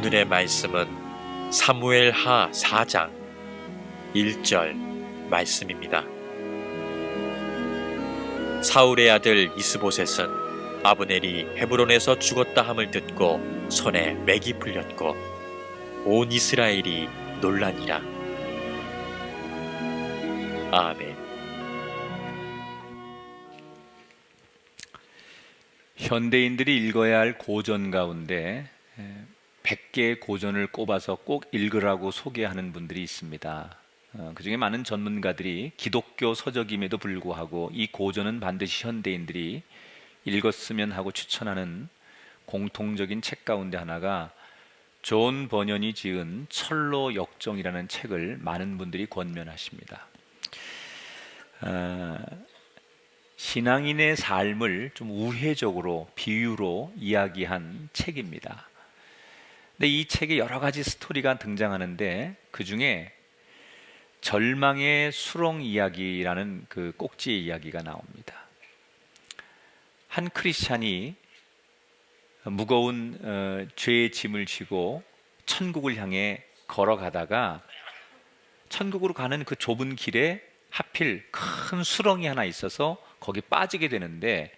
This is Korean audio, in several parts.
오늘의 말씀은 사무엘하 4장 1절 말씀입니다. 사울의 아들 이스보셋은 아브넬이 헤브론에서 죽었다 함을 듣고 손에 맥이 풀렸고 온 이스라엘이 놀라니라. 아멘. 현대인들이 읽어야 할 고전 가운데 100개의 고전을 꼽아서 꼭 읽으라고 소개하는 분들이 있습니다. 그중에 많은 전문가들이 기독교 서적임에도 불구하고 이 고전은 반드시 현대인들이 읽었으면 하고 추천하는 공통적인 책 가운데 하나가 존 버년이 지은 철로 역정이라는 책을 많은 분들이 권면하십니다. 신앙인의 삶을 좀 우회적으로 비유로 이야기한 책입니다. 근데 이 책에 여러 가지 스토리가 등장하는데 그 중에 절망의 수렁 이야기라는 그 꼭지 이야기가 나옵니다. 한 크리스찬이 무거운 죄의 짐을 지고 천국을 향해 걸어가다가 천국으로 가는 그 좁은 길에 하필 큰 수렁이 하나 있어서 거기 빠지게 되는데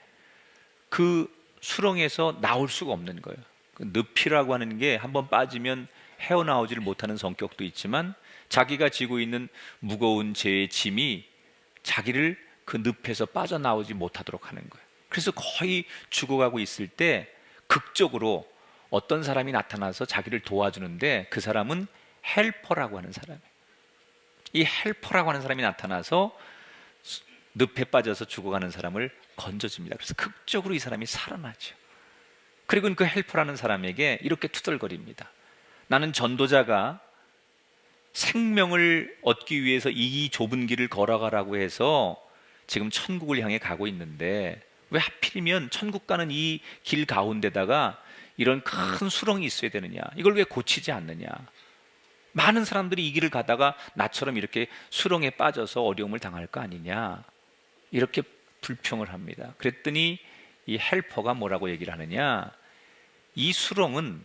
그 수렁에서 나올 수가 없는 거예요. 그 늪이라고 하는 게 한번 빠지면 헤어나오지를 못하는 성격도 있지만 자기가 지고 있는 무거운 죄의 짐이 자기를 그 늪에서 빠져나오지 못하도록 하는 거예요. 그래서 거의 죽어가고 있을 때 극적으로 어떤 사람이 나타나서 자기를 도와주는데 그 사람은 헬퍼라고 하는 사람이에요. 이 헬퍼라고 하는 사람이 나타나서 늪에 빠져서 죽어가는 사람을 건져줍니다. 그래서 극적으로 이 사람이 살아나죠. 그리고 그 헬퍼라는 사람에게 이렇게 투덜거립니다. 나는 전도자가 생명을 얻기 위해서 이 좁은 길을 걸어가라고 해서 지금 천국을 향해 가고 있는데 왜 하필이면 천국 가는 이 길 가운데다가 이런 큰 수렁이 있어야 되느냐, 이걸 왜 고치지 않느냐. 많은 사람들이 이 길을 가다가 나처럼 이렇게 수렁에 빠져서 어려움을 당할 거 아니냐, 이렇게 불평을 합니다. 그랬더니 이 헬퍼가 뭐라고 얘기를 하느냐, 이 수렁은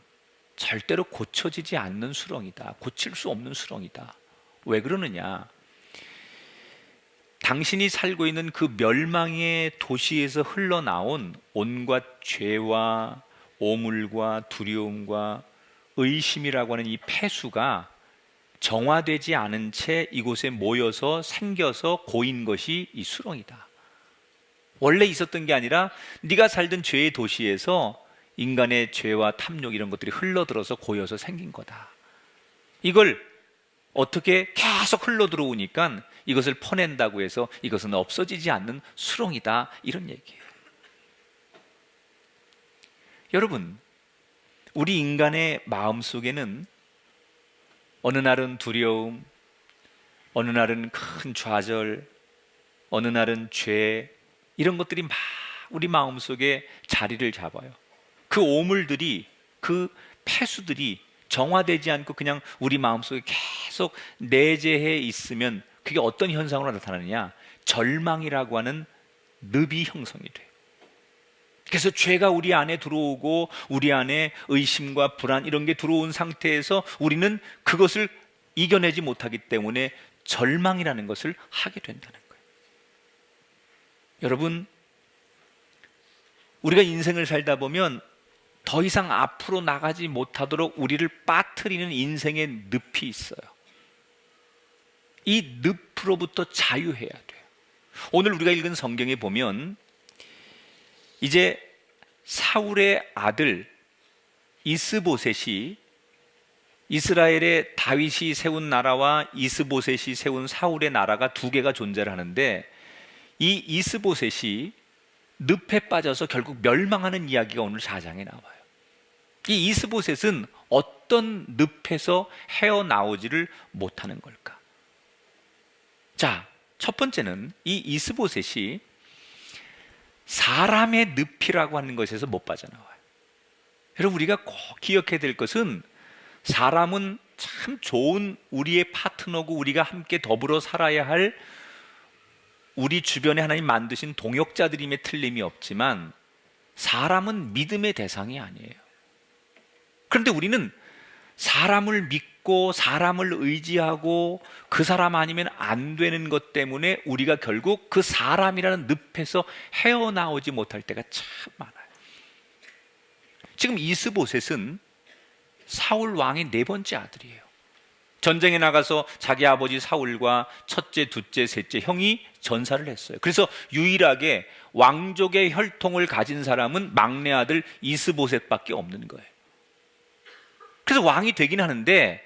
절대로 고쳐지지 않는 수렁이다. 고칠 수 없는 수렁이다. 왜 그러느냐, 당신이 살고 있는 그 멸망의 도시에서 흘러나온 온갖 죄와 오물과 두려움과 의심이라고 하는 이 폐수가 정화되지 않은 채 이곳에 모여서 생겨서 고인 것이 이 수렁이다. 원래 있었던 게 아니라 네가 살던 죄의 도시에서 인간의 죄와 탐욕 이런 것들이 흘러들어서 고여서 생긴 거다. 이걸 어떻게 계속 흘러들어오니까 이것을 퍼낸다고 해서 이것은 없어지지 않는 수렁이다, 이런 얘기예요. 여러분, 우리 인간의 마음속에는 어느 날은 두려움, 어느 날은 큰 좌절, 어느 날은 죄, 이런 것들이 막 우리 마음속에 자리를 잡아요. 그 오물들이, 그 폐수들이 정화되지 않고 그냥 우리 마음속에 계속 내재해 있으면 그게 어떤 현상으로 나타나느냐, 절망이라고 하는 늪이 형성이 돼요. 그래서 죄가 우리 안에 들어오고 우리 안에 의심과 불안 이런 게 들어온 상태에서 우리는 그것을 이겨내지 못하기 때문에 절망이라는 것을 하게 된다는 거예요. 여러분, 우리가 인생을 살다 보면 더 이상 앞으로 나가지 못하도록 우리를 빠뜨리는 인생의 늪이 있어요. 이 늪으로부터 자유해야 돼요. 오늘 우리가 읽은 성경에 보면 이제 사울의 아들 이스보셋이, 이스라엘의 다윗이 세운 나라와 이스보셋이 세운 사울의 나라가 두 개가 존재를 하는데 이 이스보셋이 늪에 빠져서 결국 멸망하는 이야기가 오늘 4장에 나와요. 이 이스보셋은 어떤 늪에서 헤어나오지를 못하는 걸까? 자, 첫 번째는 이 이스보셋이 사람의 늪이라고 하는 것에서 못 빠져나와요. 여러분, 우리가 꼭 기억해야 될 것은 사람은 참 좋은 우리의 파트너고 우리가 함께 더불어 살아야 할 우리 주변에 하나님 만드신 동역자들임에 틀림이 없지만 사람은 믿음의 대상이 아니에요. 그런데 우리는 사람을 믿고 사람을 의지하고 그 사람 아니면 안 되는 것 때문에 우리가 결국 그 사람이라는 늪에서 헤어나오지 못할 때가 참 많아요. 지금 이스보셋은 사울 왕의 4번째 아들이에요. 전쟁에 나가서 자기 아버지 사울과 첫째, 둘째, 셋째 형이 전사를 했어요. 그래서 유일하게 왕족의 혈통을 가진 사람은 막내 아들 이스보셋밖에 없는 거예요. 그래서 왕이 되긴 하는데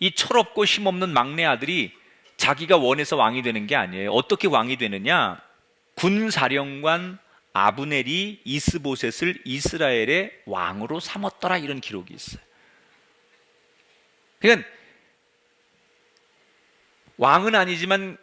이 철없고 힘없는 막내 아들이 자기가 원해서 왕이 되는 게 아니에요. 어떻게 왕이 되느냐? 군사령관 아브넬이 이스보셋을 이스라엘의 왕으로 삼았더라, 이런 기록이 있어요. 그러니까 왕은 아니지만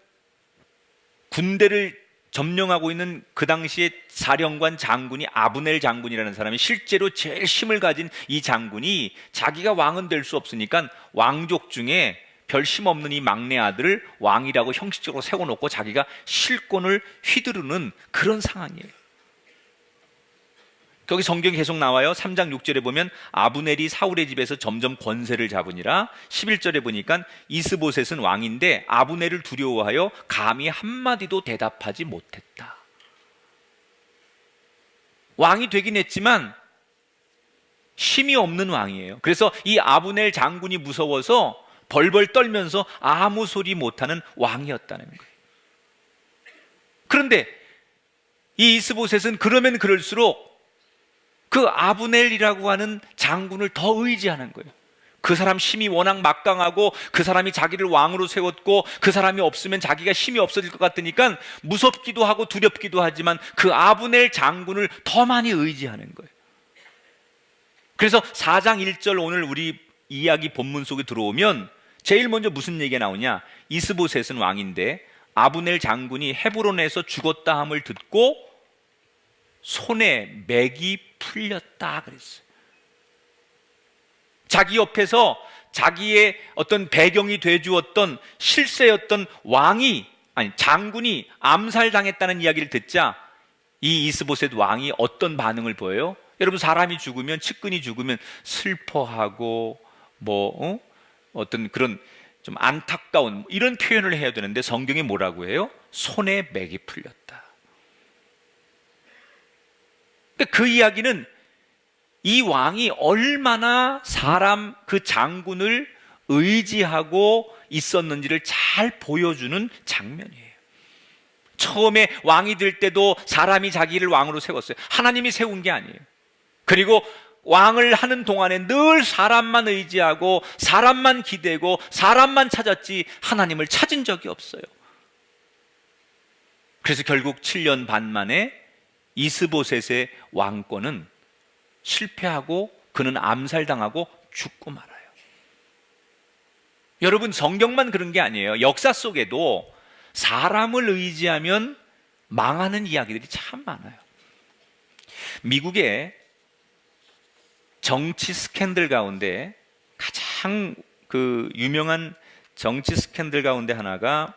군대를 점령하고 있는 그 당시에 사령관 장군이 아브넬 장군이라는 사람이, 실제로 제일 힘을 가진 이 장군이 자기가 왕은 될 수 없으니까 왕족 중에 별 힘 없는 이 막내 아들을 왕이라고 형식적으로 세워놓고 자기가 실권을 휘두르는 그런 상황이에요. 거기 성경이 계속 나와요. 3장 6절에 보면 아브넬이 사울의 집에서 점점 권세를 잡으니라. 11절에 보니까 이스보셋은 왕인데 아브넬을 두려워하여 감히 한마디도 대답하지 못했다. 왕이 되긴 했지만 힘이 없는 왕이에요. 그래서 이 아브넬 장군이 무서워서 벌벌 떨면서 아무 소리 못하는 왕이었다는 거예요. 그런데 이 이스보셋은 그러면 그럴수록 그 아브넬이라고 하는 장군을 더 의지하는 거예요. 그 사람 힘이 워낙 막강하고 그 사람이 자기를 왕으로 세웠고 그 사람이 없으면 자기가 힘이 없어질 것 같으니까 무섭기도 하고 두렵기도 하지만 그 아브넬 장군을 더 많이 의지하는 거예요. 그래서 4장 1절 오늘 우리 이야기 본문 속에 들어오면 제일 먼저 무슨 얘기가 나오냐? 이스보셋은 왕인데 아브넬 장군이 헤브론에서 죽었다 함을 듣고 손에 맥이 풀렸다 그랬어요. 자기 옆에서 자기의 어떤 배경이 돼주었던 실세였던 장군이 암살당했다는 이야기를 듣자 이 이스보셋 왕이 어떤 반응을 보여요? 여러분, 사람이 죽으면, 측근이 죽으면 슬퍼하고 어떤 그런 좀 안타까운 이런 표현을 해야 되는데 성경이 뭐라고 해요? 손에 맥이 풀렸다. 그 이야기는 이 왕이 얼마나 사람 그 장군을 의지하고 있었는지를 잘 보여주는 장면이에요. 처음에 왕이 될 때도 사람이 자기를 왕으로 세웠어요. 하나님이 세운 게 아니에요. 그리고 왕을 하는 동안에 늘 사람만 의지하고 사람만 기대고 사람만 찾았지 하나님을 찾은 적이 없어요. 그래서 결국 7년 반 만에 이스보셋의 왕권은 실패하고 그는 암살당하고 죽고 말아요. 여러분, 성경만 그런 게 아니에요. 역사 속에도 사람을 의지하면 망하는 이야기들이 참 많아요. 미국의 정치 스캔들 가운데 가장 유명한 정치 스캔들 가운데 하나가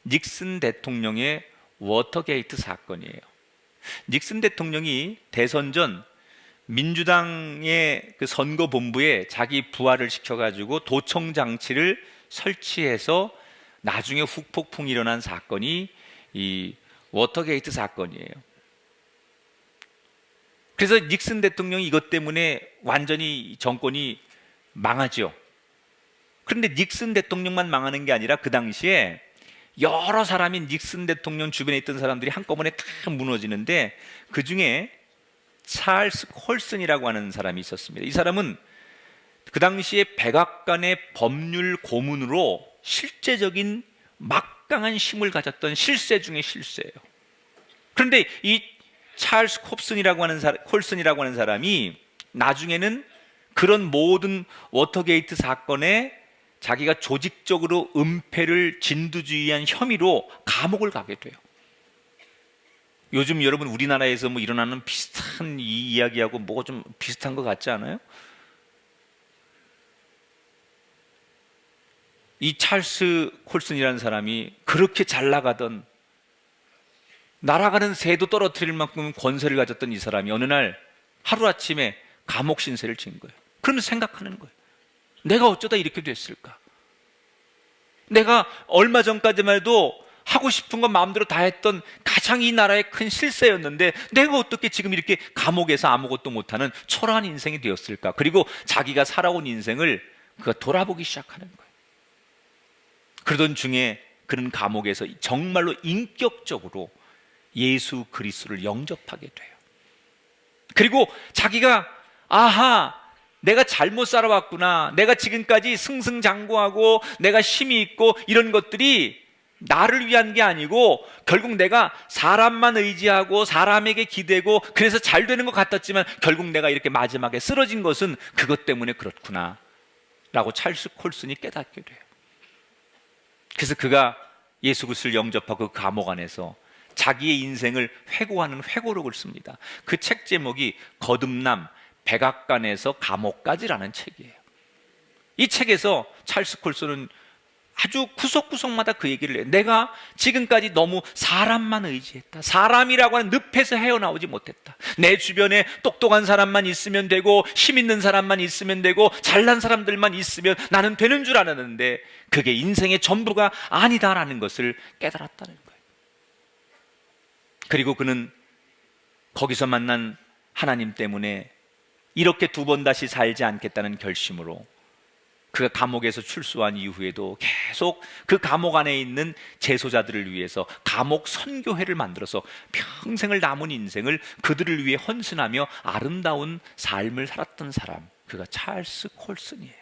닉슨 대통령의 워터게이트 사건이에요. 닉슨 대통령이 대선 전 민주당의 그 선거본부에 자기 부하를 시켜가지고 도청 장치를 설치해서 나중에 후폭풍이 일어난 사건이 이 워터게이트 사건이에요. 그래서 닉슨 대통령이 이것 때문에 완전히 정권이 망하죠. 그런데 닉슨 대통령만 망하는 게 아니라 그 당시에 여러 사람이 닉슨 대통령 주변에 있던 사람들이 한꺼번에 다 무너지는데 그 중에 찰스 콜슨이라고 하는 사람이 있었습니다. 이 사람은 그 당시에 백악관의 법률 고문으로 실제적인 막강한 힘을 가졌던 실세 중의 실세예요. 그런데 이 찰스 콜슨이라고 하는 사람이 나중에는 그런 모든 워터게이트 사건에 자기가 조직적으로 은폐를 진두지휘한 혐의로 감옥을 가게 돼요. 요즘 여러분 우리나라에서 일어나는 비슷한 이 이야기하고 뭐가 좀 비슷한 것 같지 않아요? 이 찰스 콜슨이라는 사람이 그렇게 잘 나가던, 날아가는 새도 떨어뜨릴 만큼 권세를 가졌던 이 사람이 어느 날 하루아침에 감옥 신세를 진 거예요. 그러면서 생각하는 거예요. 내가 어쩌다 이렇게 됐을까? 내가 얼마 전까지만 해도 하고 싶은 건 마음대로 다 했던 가장 이 나라의 큰 실세였는데 내가 어떻게 지금 이렇게 감옥에서 아무것도 못하는 초라한 인생이 되었을까? 그리고 자기가 살아온 인생을 그가 돌아보기 시작하는 거예요. 그러던 중에 그는 감옥에서 정말로 인격적으로 예수 그리스도를 영접하게 돼요. 그리고 자기가 아하, 내가 잘못 살아왔구나, 내가 지금까지 승승장구하고 내가 힘이 있고 이런 것들이 나를 위한 게 아니고 결국 내가 사람만 의지하고 사람에게 기대고 그래서 잘 되는 것 같았지만 결국 내가 이렇게 마지막에 쓰러진 것은 그것 때문에 그렇구나 라고 찰스 콜슨이 깨닫게 돼요. 그래서 그가 예수 그리스도를 영접하고 그 감옥 안에서 자기의 인생을 회고하는 회고록을 씁니다. 그 책 제목이 거듭남 백악관에서 감옥까지라는 책이에요. 이 책에서 찰스 콜슨은 아주 구석구석마다 그 얘기를 해요. 내가 지금까지 너무 사람만 의지했다. 사람이라고 하는 늪에서 헤어나오지 못했다. 내 주변에 똑똑한 사람만 있으면 되고 힘 있는 사람만 있으면 되고 잘난 사람들만 있으면 나는 되는 줄 알았는데 그게 인생의 전부가 아니다라는 것을 깨달았다는 거예요. 그리고 그는 거기서 만난 하나님 때문에 이렇게 두 번 다시 살지 않겠다는 결심으로 그가 감옥에서 출소한 이후에도 계속 그 감옥 안에 있는 재소자들을 위해서 감옥 선교회를 만들어서 평생을 남은 인생을 그들을 위해 헌신하며 아름다운 삶을 살았던 사람, 그가 찰스 콜슨이에요.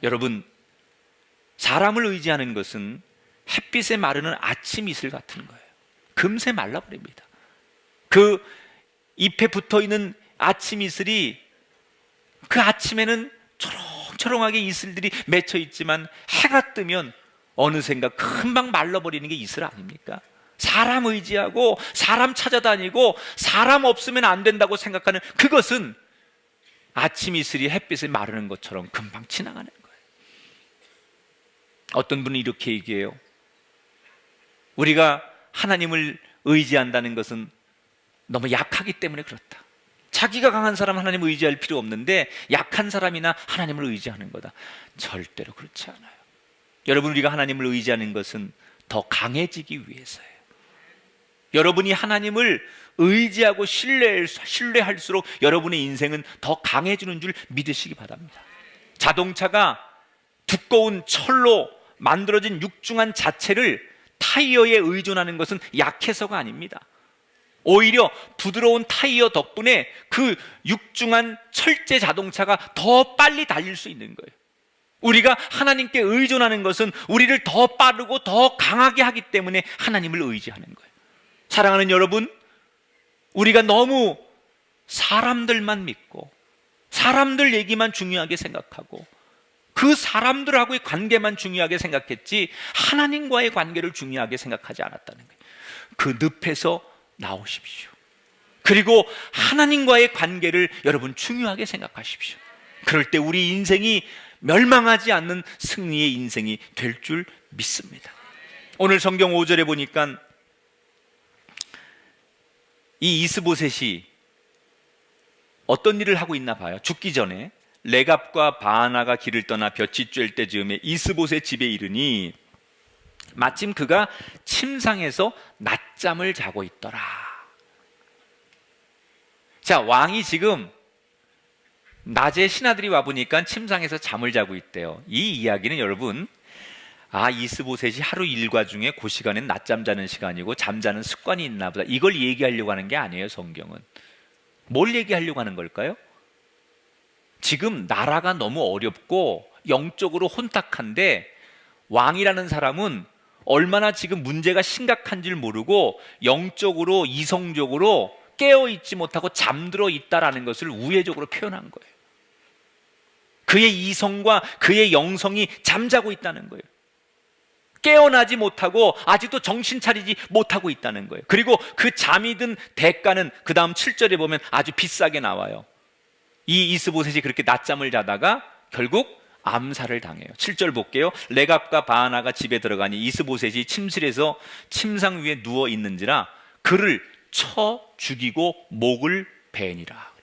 여러분, 사람을 의지하는 것은 햇빛에 마르는 아침 이슬 같은 거예요. 금세 말라버립니다. 그 잎에 붙어있는 아침 이슬이 그 아침에는 초롱초롱하게 이슬들이 맺혀 있지만 해가 뜨면 어느샌가 금방 말라버리는 게 이슬 아닙니까? 사람 의지하고 사람 찾아다니고 사람 없으면 안 된다고 생각하는 그것은 아침 이슬이 햇빛에 마르는 것처럼 금방 지나가는 거예요. 어떤 분은 이렇게 얘기해요. 우리가 하나님을 의지한다는 것은 너무 약하기 때문에 그렇다. 자기가 강한 사람 하나님을 의지할 필요 없는데 약한 사람이나 하나님을 의지하는 거다. 절대로 그렇지 않아요. 여러분, 우리가 하나님을 의지하는 것은 더 강해지기 위해서예요. 여러분이 하나님을 의지하고 신뢰할수록 여러분의 인생은 더 강해지는 줄 믿으시기 바랍니다. 자동차가 두꺼운 철로 만들어진 육중한 자체를 타이어에 의존하는 것은 약해서가 아닙니다. 오히려 부드러운 타이어 덕분에 그 육중한 철제 자동차가 더 빨리 달릴 수 있는 거예요. 우리가 하나님께 의존하는 것은 우리를 더 빠르고 더 강하게 하기 때문에 하나님을 의지하는 거예요. 사랑하는 여러분, 우리가 너무 사람들만 믿고 사람들 얘기만 중요하게 생각하고 그 사람들하고의 관계만 중요하게 생각했지 하나님과의 관계를 중요하게 생각하지 않았다는 거예요. 그 늪에서 나오십시오. 그리고 하나님과의 관계를 여러분 중요하게 생각하십시오. 그럴 때 우리 인생이 멸망하지 않는 승리의 인생이 될 줄 믿습니다. 오늘 성경 5절에 보니까 이 이스보셋이 어떤 일을 하고 있나 봐요. 죽기 전에 레갑과 바하나가 길을 떠나 볕이 쬐을 때 즈음에 이스보셋 집에 이르니 마침 그가 침상에서 낮잠을 자고 있더라. 자, 왕이 지금 낮에 신하들이 와보니까 침상에서 잠을 자고 있대요. 이 이야기는 여러분, 이스보셋이 하루 일과 중에 그 시간엔 낮잠 자는 시간이고 잠자는 습관이 있나 보다, 이걸 얘기하려고 하는 게 아니에요. 성경은 뭘 얘기하려고 하는 걸까요? 지금 나라가 너무 어렵고 영적으로 혼탁한데 왕이라는 사람은 얼마나 지금 문제가 심각한 줄 모르고 영적으로 이성적으로 깨어있지 못하고 잠들어 있다라는 것을 우회적으로 표현한 거예요. 그의 이성과 그의 영성이 잠자고 있다는 거예요. 깨어나지 못하고 아직도 정신 차리지 못하고 있다는 거예요. 그리고 그 잠이 든 대가는 그 다음 7절에 보면 아주 비싸게 나와요. 이 이스보셋이 그렇게 낮잠을 자다가 결국 암살을 당해요. 7절 볼게요. 레갑과 바하나가 집에 들어가니 이스보셋이 침실에서 침상 위에 누워 있는지라 그를 쳐 죽이고 목을 베니라.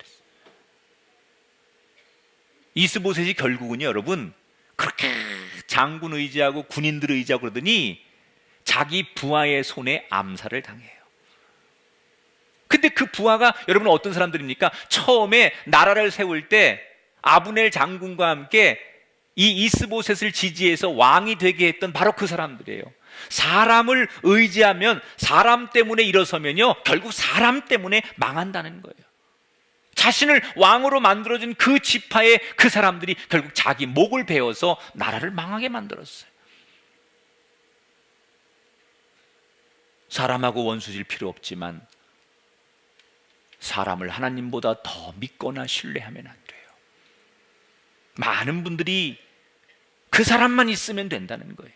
이스보셋이 결국은요, 여러분, 그렇게 장군 의지하고 군인들 의지하고 그러더니 자기 부하의 손에 암살을 당해요. 근데 그 부하가 여러분 어떤 사람들입니까? 처음에 나라를 세울 때 아브넬 장군과 함께 이 이스보셋을 지지해서 왕이 되게 했던 바로 그 사람들이에요. 사람을 의지하면 사람 때문에 일어서면요, 결국 사람 때문에 망한다는 거예요. 자신을 왕으로 만들어준 그 지파의 그 사람들이 결국 자기 목을 베어서 나라를 망하게 만들었어요. 사람하고 원수질 필요 없지만 사람을 하나님보다 더 믿거나 신뢰하면 안 돼요. 많은 분들이 그 사람만 있으면 된다는 거예요.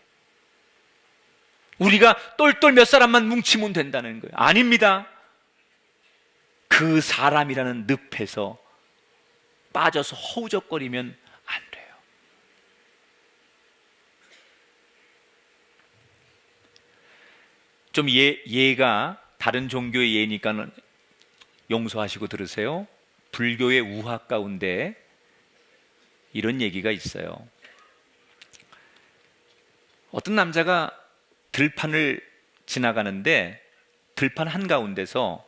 우리가 똘똘 몇 사람만 뭉치면 된다는 거예요. 아닙니다. 그 사람이라는 늪에서 빠져서 허우적거리면 안 돼요. 좀 예가 다른 종교의 예니까 용서하시고 들으세요. 불교의 우화 가운데 이런 얘기가 있어요. 어떤 남자가 들판을 지나가는데 들판 한가운데서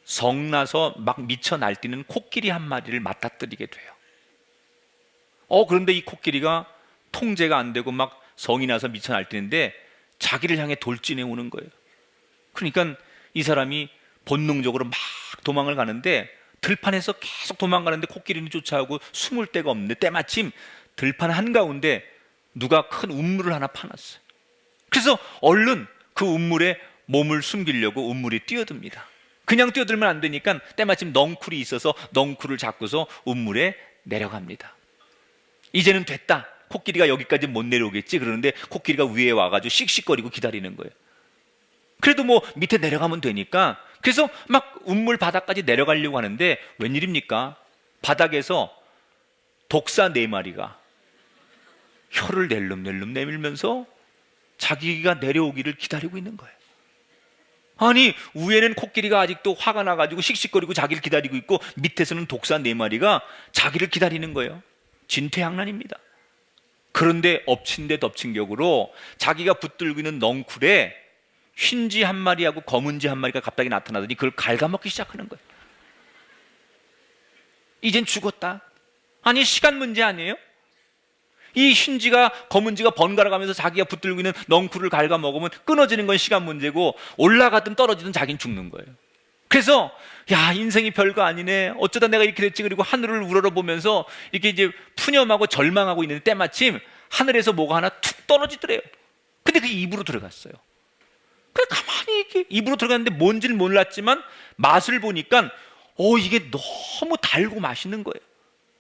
성나서 막 미쳐 날뛰는 코끼리 한 마리를 맞닥뜨리게 돼요. 그런데 이 코끼리가 통제가 안 되고 막 성이 나서 미쳐 날뛰는데 자기를 향해 돌진해 오는 거예요. 그러니까 이 사람이 본능적으로 막 도망을 가는데 들판에서 계속 도망가는데 코끼리는 쫓아오고 숨을 데가 없는데 때마침 들판 한가운데 누가 큰 우물을 하나 파놨어요. 그래서 얼른 그 우물에 몸을 숨기려고 우물에 뛰어듭니다. 그냥 뛰어들면 안 되니까 때마침 넝쿨이 있어서 넝쿨을 잡고서 우물에 내려갑니다. 이제는 됐다. 코끼리가 여기까지 못 내려오겠지. 그러는데 코끼리가 위에 와가지고 씩씩거리고 기다리는 거예요. 그래도 뭐 밑에 내려가면 되니까 그래서 막 우물 바닥까지 내려가려고 하는데 웬일입니까? 바닥에서 독사 4마리가 혀를 낼름낼름 내밀면서 자기가 내려오기를 기다리고 있는 거예요. 아니 위에는 코끼리가 아직도 화가 나가지고 씩씩거리고 자기를 기다리고 있고 밑에서는 독사 4마리가 자기를 기다리는 거예요. 진퇴양난입니다. 그런데 엎친 데 덮친 격으로 자기가 붙들고 있는 넝쿨에 흰쥐 한 마리하고 검은쥐 한 마리가 갑자기 나타나더니 그걸 갉아먹기 시작하는 거예요. 이젠 죽었다. 아니 시간 문제 아니에요? 이 흰쥐가 검은쥐가 번갈아 가면서 자기가 붙들고 있는 넝쿨을 갉아먹으면 끊어지는 건 시간 문제고 올라가든 떨어지든 자기는 죽는 거예요. 그래서 야 인생이 별거 아니네, 어쩌다 내가 이렇게 됐지. 그리고 하늘을 우러러보면서 이렇게 이제 푸념하고 절망하고 있는데 때마침 하늘에서 뭐가 하나 툭 떨어지더래요. 근데 그게 입으로 들어갔어요. 그래 가만히 이렇게 입으로 들어갔는데 뭔지는 몰랐지만 맛을 보니까 이게 너무 달고 맛있는 거예요.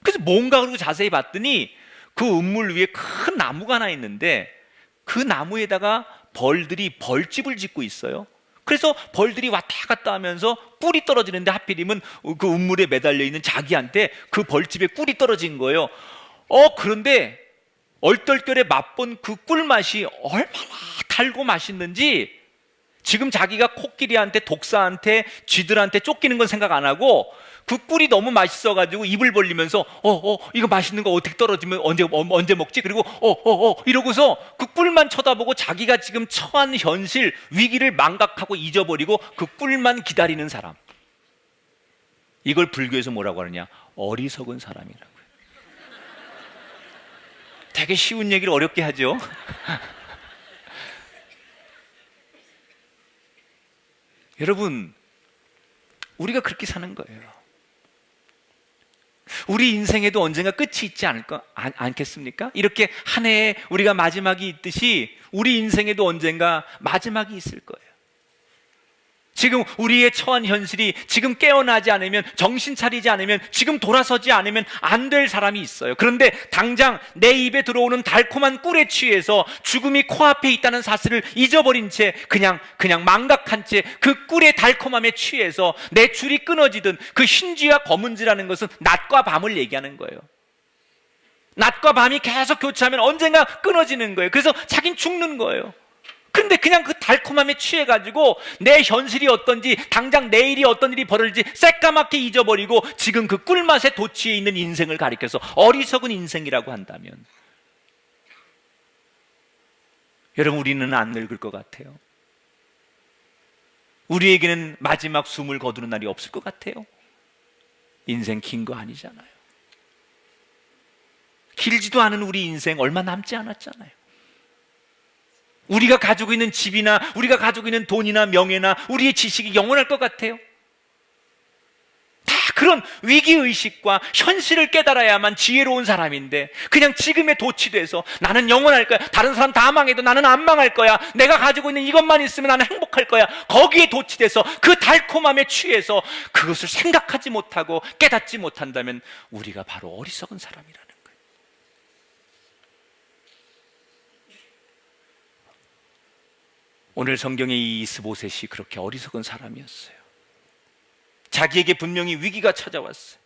그래서 뭔가 그러고 자세히 봤더니 그 우물 위에 큰 나무가 하나 있는데 그 나무에다가 벌들이 벌집을 짓고 있어요. 그래서 벌들이 왔다 갔다 하면서 꿀이 떨어지는데 하필이면 그 우물에 매달려 있는 자기한테 그 벌집에 꿀이 떨어진 거예요. 그런데 얼떨결에 맛본 그 꿀맛이 얼마나 달고 맛있는지 지금 자기가 코끼리한테 독사한테 쥐들한테 쫓기는 건 생각 안 하고 그 꿀이 너무 맛있어가지고 입을 벌리면서 이거 맛있는 거 어떻게 떨어지면 언제 먹지? 그리고 이러고서 그 꿀만 쳐다보고 자기가 지금 처한 현실 위기를 망각하고 잊어버리고 그 꿀만 기다리는 사람, 이걸 불교에서 뭐라고 하느냐? 어리석은 사람이라고요. 되게 쉬운 얘기를 어렵게 하죠. 여러분, 우리가 그렇게 사는 거예요. 우리 인생에도 언젠가 끝이 있지 않겠습니까? 이렇게 한 해에 우리가 마지막이 있듯이 우리 인생에도 언젠가 마지막이 있을 거예요. 지금 우리의 처한 현실이 지금 깨어나지 않으면, 정신 차리지 않으면, 지금 돌아서지 않으면 안 될 사람이 있어요. 그런데 당장 내 입에 들어오는 달콤한 꿀에 취해서 죽음이 코앞에 있다는 사실을 잊어버린 채 그냥 망각한 채 그 꿀의 달콤함에 취해서 내 줄이 끊어지든, 그 흰쥐와 검은쥐라는 것은 낮과 밤을 얘기하는 거예요. 낮과 밤이 계속 교차하면 언젠가 끊어지는 거예요. 그래서 자긴 죽는 거예요. 그런데 그냥 그 달콤함에 취해가지고 내 현실이 어떤지, 당장 내일이 어떤 일이 벌어질지 새까맣게 잊어버리고 지금 그 꿀맛에 도취해 있는 인생을 가리켜서 어리석은 인생이라고 한다면, 여러분, 우리는 안 늙을 것 같아요. 우리에게는 마지막 숨을 거두는 날이 없을 것 같아요. 인생 긴 거 아니잖아요. 길지도 않은 우리 인생 얼마 남지 않았잖아요. 우리가 가지고 있는 집이나 우리가 가지고 있는 돈이나 명예나 우리의 지식이 영원할 것 같아요? 다 그런 위기의식과 현실을 깨달아야만 지혜로운 사람인데, 그냥 지금에 도취돼서 나는 영원할 거야, 다른 사람 다 망해도 나는 안 망할 거야, 내가 가지고 있는 이것만 있으면 나는 행복할 거야, 거기에 도취돼서 그 달콤함에 취해서 그것을 생각하지 못하고 깨닫지 못한다면 우리가 바로 어리석은 사람이라는 거예요. 오늘 성경의 이 이스보셋이 그렇게 어리석은 사람이었어요. 자기에게 분명히 위기가 찾아왔어요.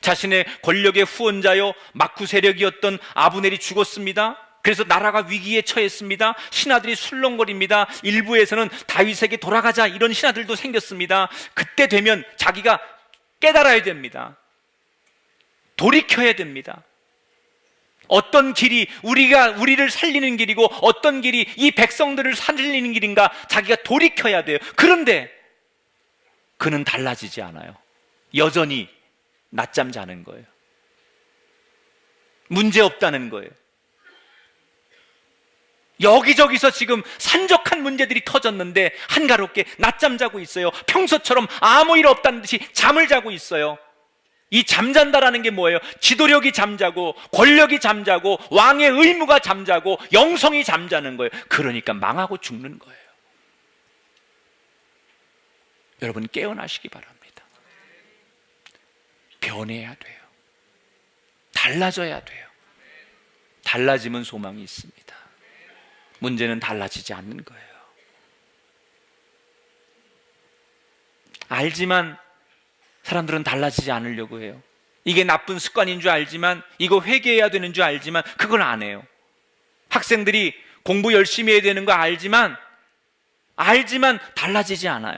자신의 권력의 후원자요 막구 세력이었던 아브넬이 죽었습니다. 그래서 나라가 위기에 처했습니다. 신하들이 술렁거립니다. 일부에서는 다윗에게 돌아가자 이런 신하들도 생겼습니다. 그때 되면 자기가 깨달아야 됩니다. 돌이켜야 됩니다. 어떤 길이 우리를 살리는 길이고 어떤 길이 이 백성들을 살리는 길인가 자기가 돌이켜야 돼요. 그런데 그는 달라지지 않아요. 여전히 낮잠 자는 거예요. 문제 없다는 거예요. 여기저기서 지금 산적한 문제들이 터졌는데 한가롭게 낮잠 자고 있어요. 평소처럼 아무 일 없다는 듯이 잠을 자고 있어요. 이 잠잔다라는 게 뭐예요? 지도력이 잠자고 권력이 잠자고 왕의 의무가 잠자고 영성이 잠자는 거예요. 그러니까 망하고 죽는 거예요. 여러분, 깨어나시기 바랍니다. 변해야 돼요. 달라져야 돼요. 달라지면 소망이 있습니다. 문제는 달라지지 않는 거예요. 알지만 사람들은 달라지지 않으려고 해요. 이게 나쁜 습관인 줄 알지만, 이거 회개해야 되는 줄 알지만 그걸 안 해요. 학생들이 공부 열심히 해야 되는 거 알지만 달라지지 않아요.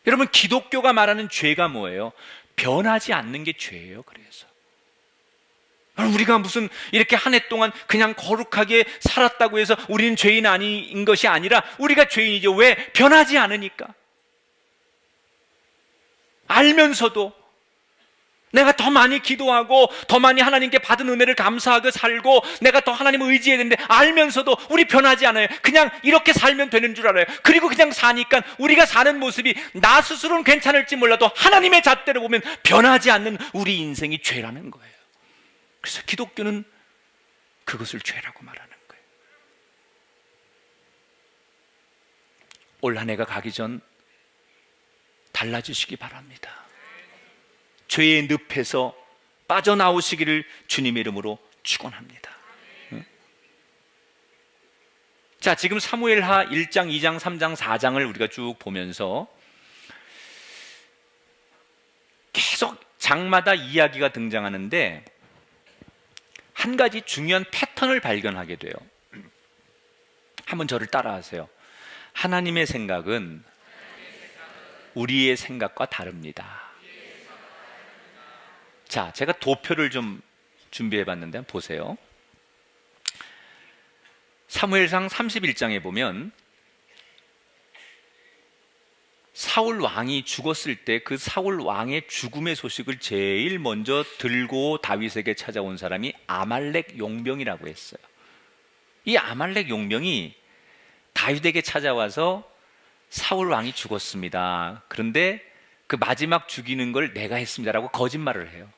여러분, 기독교가 말하는 죄가 뭐예요? 변하지 않는 게 죄예요. 그래서 우리가 무슨 이렇게 한 해 동안 그냥 거룩하게 살았다고 해서 우리는 죄인 아닌 것이 아니라 우리가 죄인이죠. 왜? 변하지 않으니까. 알면서도 내가 더 많이 기도하고 더 많이 하나님께 받은 은혜를 감사하고 살고 내가 더 하나님을 의지해야 되는데 알면서도 우리 변하지 않아요. 그냥 이렇게 살면 되는 줄 알아요. 그리고 그냥 사니까 우리가 사는 모습이 나 스스로는 괜찮을지 몰라도 하나님의 잣대로 보면 변하지 않는 우리 인생이 죄라는 거예요. 그래서 기독교는 그것을 죄라고 말하는 거예요. 올 한 해가 가기 전 달라지시기 바랍니다. 죄의 늪에서 빠져나오시기를 주님의 이름으로 축원합니다. 자, 지금 사무엘하 1장, 2장, 3장, 4장을 우리가 쭉 보면서 계속 장마다 이야기가 등장하는데 한 가지 중요한 패턴을 발견하게 돼요. 한번 저를 따라하세요. 하나님의 생각은 우리의 생각과 다릅니다. 자, 제가 도표를 좀 준비해 봤는데 한번 보세요. 사무엘상 31장에 보면 사울 왕이 죽었을 때 그 사울 왕의 죽음의 소식을 제일 먼저 들고 다윗에게 찾아온 사람이 아말렉 용병이라고 했어요. 이 아말렉 용병이 다윗에게 찾아와서 사울 왕이 죽었습니다. 그런데 그 마지막 죽이는 걸 내가 했습니다라고 거짓말을 해요.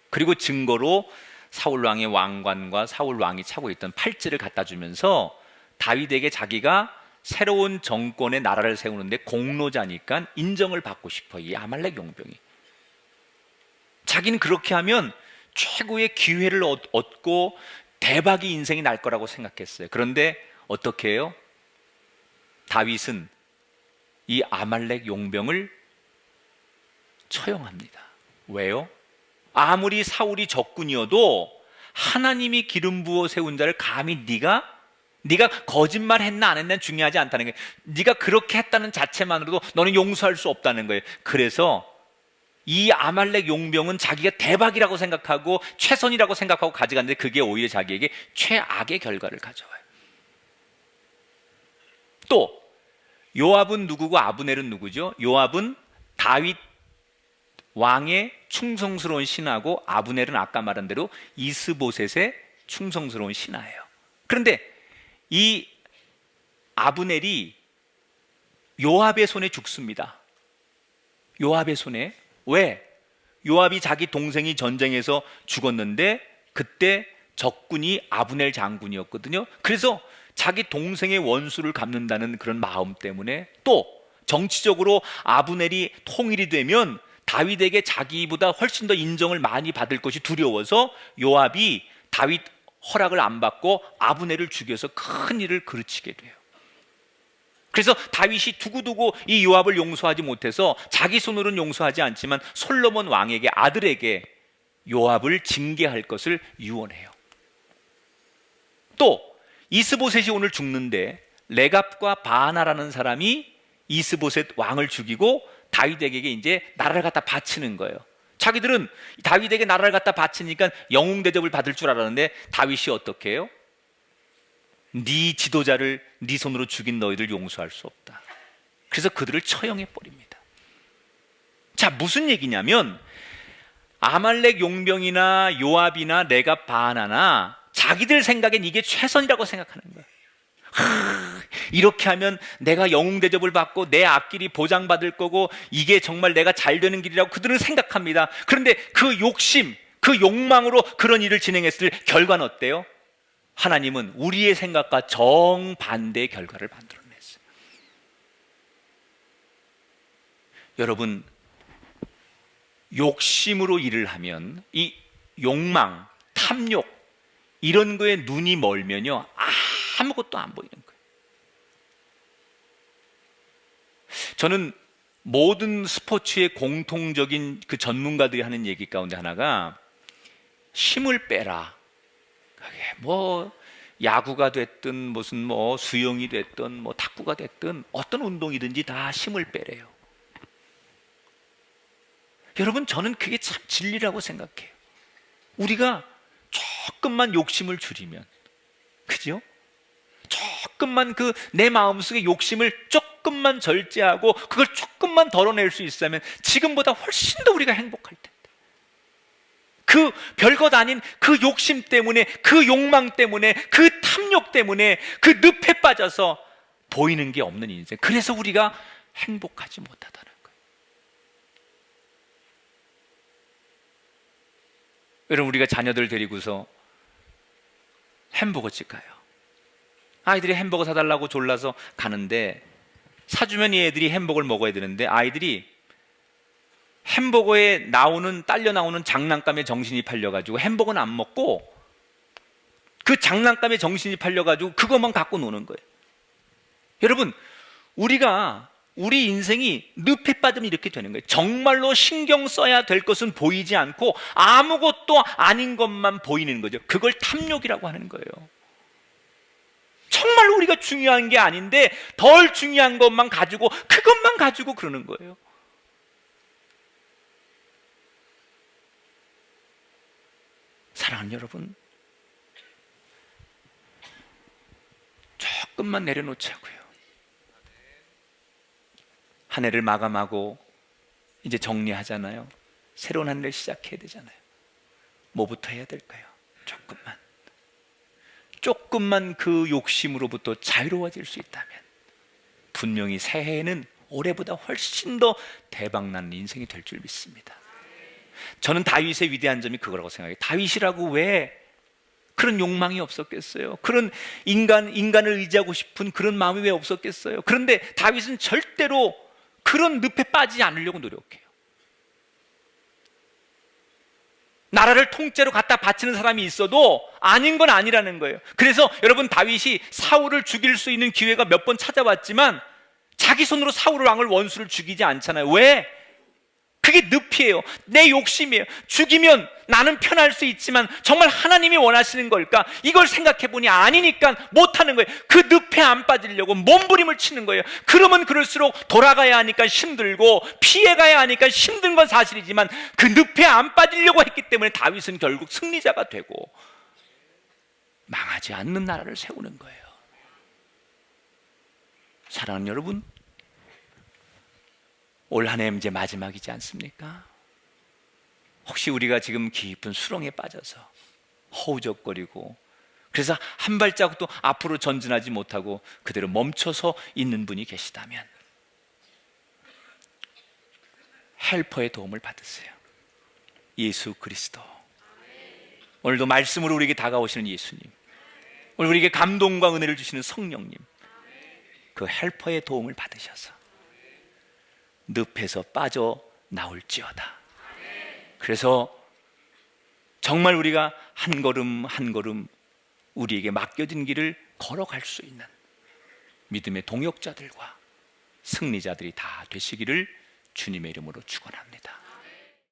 그리고 증거로 사울 왕의 왕관과 사울 왕이 차고 있던 팔찌를 갖다 주면서 다윗에게 자기가 새로운 정권의 나라를 세우는데 공로자니까 인정을 받고 싶어. 이 아말렉 용병이 자기는 그렇게 하면 최고의 기회를 얻고 대박이 인생이 날 거라고 생각했어요. 그런데 어떻게 해요? 다윗은 이 아말렉 용병을 처형합니다. 왜요? 아무리 사울이 적군이어도 하나님이 기름 부어 세운 자를 감히 네가 네가 거짓말 했나 안 했나 중요하지 않다는 거예요. 네가 그렇게 했다는 자체만으로도 너는 용서할 수 없다는 거예요. 그래서 이 아말렉 용병은 자기가 대박이라고 생각하고 최선이라고 생각하고 가져갔는데 그게 오히려 자기에게 최악의 결과를 가져와요. 또 요압은 누구고 아브넬은 누구죠? 요압은 다윗 왕의 충성스러운 신하고 아브넬은 아까 말한 대로 이스보셋의 충성스러운 신하예요. 그런데 이 아브넬이 요압의 손에 죽습니다. 요압의 손에. 왜? 요압이 자기 동생이 전쟁에서 죽었는데 그때 적군이 아브넬 장군이었거든요. 그래서 자기 동생의 원수를 갚는다는 그런 마음 때문에, 또 정치적으로 아브넬이 통일이 되면 다윗에게 자기보다 훨씬 더 인정을 많이 받을 것이 두려워서 요압이 다윗 허락을 안 받고 아브넬을 죽여서 큰 일을 그르치게 돼요. 그래서 다윗이 두고두고 이 요압을 용서하지 못해서 자기 손으로는 용서하지 않지만 솔로몬 왕에게, 아들에게 요압을 징계할 것을 유언해요. 또 이스보셋이 오늘 죽는데 레갑과 바하나라는 사람이 이스보셋 왕을 죽이고 다윗에게 이제 나라를 갖다 바치는 거예요. 자기들은 다윗에게 나라를 갖다 바치니까 영웅 대접을 받을 줄 알았는데 다윗이 어떻게 해요? 네 지도자를 네 손으로 죽인 너희들 용서할 수 없다. 그래서 그들을 처형해 버립니다. 자, 무슨 얘기냐면 아말렉 용병이나 요압이나 레갑 바하나나 자기들 생각엔 이게 최선이라고 생각하는 거예요. 이렇게 하면 내가 영웅 대접을 받고 내 앞길이 보장받을 거고 이게 정말 내가 잘 되는 길이라고 그들은 생각합니다. 그런데 그 욕심, 그 욕망으로 그런 일을 진행했을 결과는 어때요? 하나님은 우리의 생각과 정반대의 결과를 만들어냈어요. 여러분, 욕심으로 일을 하면 이 욕망, 탐욕 이런 거에 눈이 멀면요 아무것도 안 보이는 거예요. 저는 모든 스포츠의 공통적인 그 전문가들이 하는 얘기 가운데 하나가 힘을 빼라. 뭐 야구가 됐든 무슨 뭐 수영이 됐든 뭐 탁구가 됐든 어떤 운동이든지 다 힘을 빼래요. 여러분, 저는 그게 참 진리라고 생각해요. 우리가 조금만 욕심을 줄이면, 그죠? 조금만 그 내 마음속에 욕심을 조금만 절제하고 그걸 조금만 덜어낼 수 있으면 지금보다 훨씬 더 우리가 행복할 텐데, 그 별것 아닌 그 욕심 때문에, 그 욕망 때문에, 그 탐욕 때문에 그 늪에 빠져서 보이는 게 없는 인생, 그래서 우리가 행복하지 못하다는 거예요. 여러분, 우리가 자녀들 데리고서 햄버거집 가요. 아이들이 햄버거 사달라고 졸라서 가는데 사주면 이 애들이 햄버거를 먹어야 되는데 아이들이 햄버거에 딸려 나오는 장난감에 정신이 팔려가지고 햄버거는 안 먹고 그 장난감에 정신이 팔려가지고 그것만 갖고 노는 거예요. 여러분, 우리 인생이 늪에 빠지면 이렇게 되는 거예요. 정말로 신경 써야 될 것은 보이지 않고 아무것도 아닌 것만 보이는 거죠. 그걸 탐욕이라고 하는 거예요. 정말 우리가 중요한 게 아닌데 덜 중요한 것만 가지고, 그것만 가지고 그러는 거예요. 사랑하는 여러분, 조금만 내려놓자고요. 한 해를 마감하고 이제 정리하잖아요. 새로운 한 해를 시작해야 되잖아요. 뭐부터 해야 될까요? 조금만 그 욕심으로부터 자유로워질 수 있다면 분명히 새해에는 올해보다 훨씬 더 대박나는 인생이 될 줄 믿습니다. 저는 다윗의 위대한 점이 그거라고 생각해요. 다윗이라고 왜 그런 욕망이 없었겠어요? 그런 인간을 의지하고 싶은 그런 마음이 왜 없었겠어요? 그런데 다윗은 절대로 그런 늪에 빠지지 않으려고 노력해요. 나라를 통째로 갖다 바치는 사람이 있어도 아닌 건 아니라는 거예요. 그래서 여러분, 다윗이 사울을 죽일 수 있는 기회가 몇 번 찾아왔지만 자기 손으로 사울 왕을, 원수를 죽이지 않잖아요. 왜? 그게 늪이에요. 내 욕심이에요. 죽이면 나는 편할 수 있지만 정말 하나님이 원하시는 걸까? 이걸 생각해 보니 아니니까 못하는 거예요. 그 늪에 안 빠지려고 몸부림을 치는 거예요. 그러면 그럴수록 돌아가야 하니까 힘들고 피해가야 하니까 힘든 건 사실이지만 그 늪에 안 빠지려고 했기 때문에 다윗은 결국 승리자가 되고 망하지 않는 나라를 세우는 거예요. 사랑하는 여러분, 올 한 해 이제 마지막이지 않습니까? 혹시 우리가 지금 깊은 수렁에 빠져서 허우적거리고 그래서 한 발자국도 앞으로 전진하지 못하고 그대로 멈춰서 있는 분이 계시다면 헬퍼의 도움을 받으세요. 예수 그리스도. 오늘도 말씀으로 우리에게 다가오시는 예수님, 오늘 우리에게 감동과 은혜를 주시는 성령님, 그 헬퍼의 도움을 받으셔서 늪에서 빠져나올지어다. 그래서 정말 우리가 한 걸음 한 걸음 우리에게 맡겨진 길을 걸어갈 수 있는 믿음의 동역자들과 승리자들이 다 되시기를 주님의 이름으로 축원합니다.